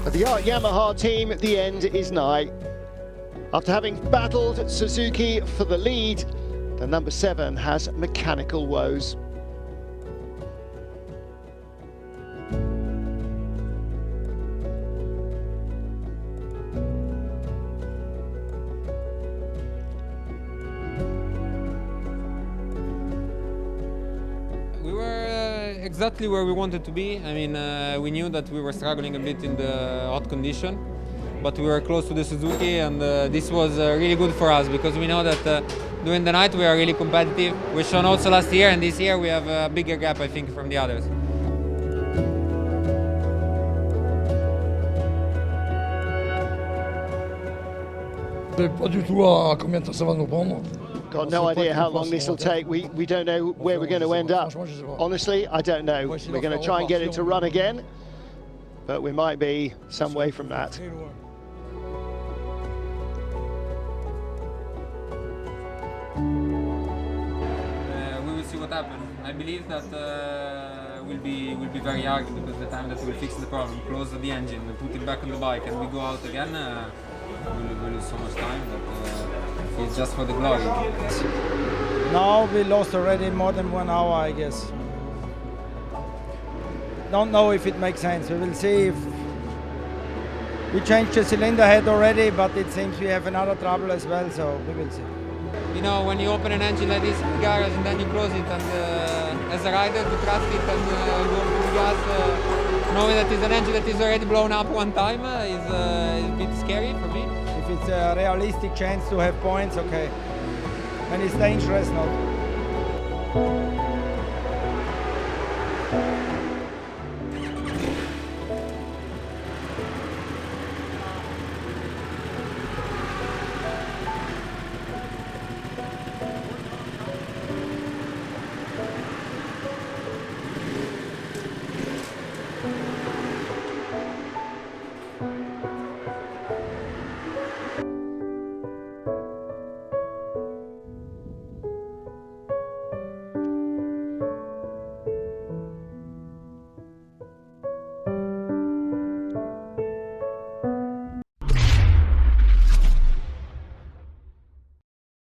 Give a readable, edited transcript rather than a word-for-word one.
For the YART Yamaha team, the end is nigh. After having battled Suzuki for the lead, the number 7 has mechanical woes. We were exactly where we wanted to be. I mean, we knew that we were struggling a bit in the hot condition, but we were close to the Suzuki, and this was really good for us because we know that during the night we are really competitive. We shown also last year, and this year we have a bigger gap, I think, from the others. Je ne sais pas du tout à combien de temps ça va nous prendre. Got no idea how long this will take. We don't know where we're going to end up. Honestly, I don't know. We're going to try and get it to run again, but we might be some way from that. We will see what happens. I believe that will be very hard because the time that we fix the problem, close the engine, put it back on the bike, and we go out again, we'll lose so much time that it's just for the glory. Now we lost already more than 1 hour, I guess. Don't know if it makes sense. We will see if we changed the cylinder head already, but it seems we have another trouble as well, so we will see. You know, when you open an engine like this in the garage and then you close it, and as a rider to trust it and go to the gas, knowing that it's an engine that is already blown up one time is a bit scary for me. If it's a realistic chance to have points, okay. And it's dangerous, not.